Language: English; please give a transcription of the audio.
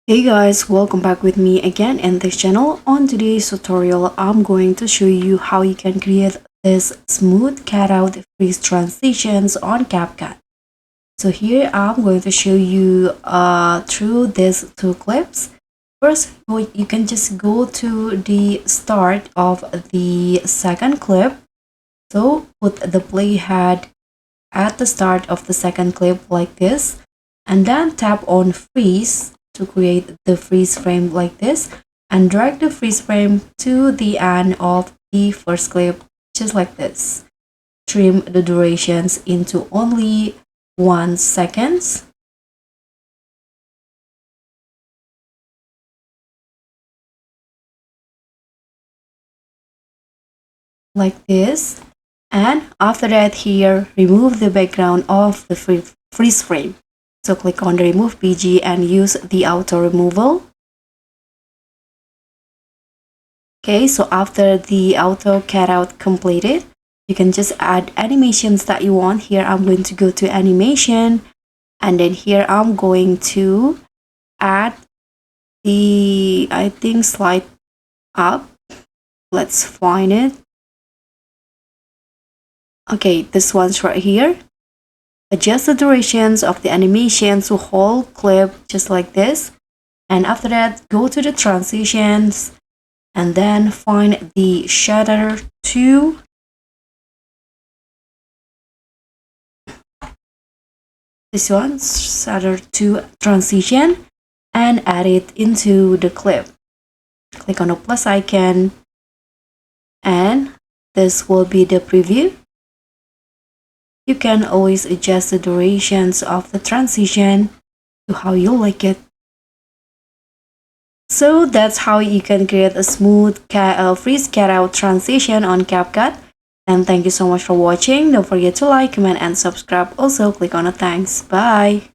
Hey guys, welcome back with me again in this channel. On today's tutorial, I'm going to show you how you can create this smooth cutout freeze transitions on CapCut. So here I'm going to show you through these two clips. First, you can just go to the start of the second clip. So put the playhead at the start of the second clip like this, and then tap on freeze to create the freeze frame like this, and drag the freeze frame to the end of the first clip just like this. Trim the durations into only 1 second like this. And after that, here remove the background of the freeze frame. So click on the remove PG and use the auto removal. Okay, so after the auto cutout completed, you can just add animations that you want. Here I'm going to go to animation, and then here I'm going to add the, I think, slide up. Let's find it. Okay, this one's right here. Adjust the durations of the animation to whole clip just like this. And after that, go to the transitions and then find the Shatter 2. This one, Shatter 2 transition, and add it into the clip. Click on the plus icon, and this will be the preview. You can always adjust the durations of the transition to how you like it. So that's how you can create a smooth freeze cutout transition on CapCut. And thank you so much for watching. Don't forget to like, comment, and subscribe. Also, click on the thanks. Bye.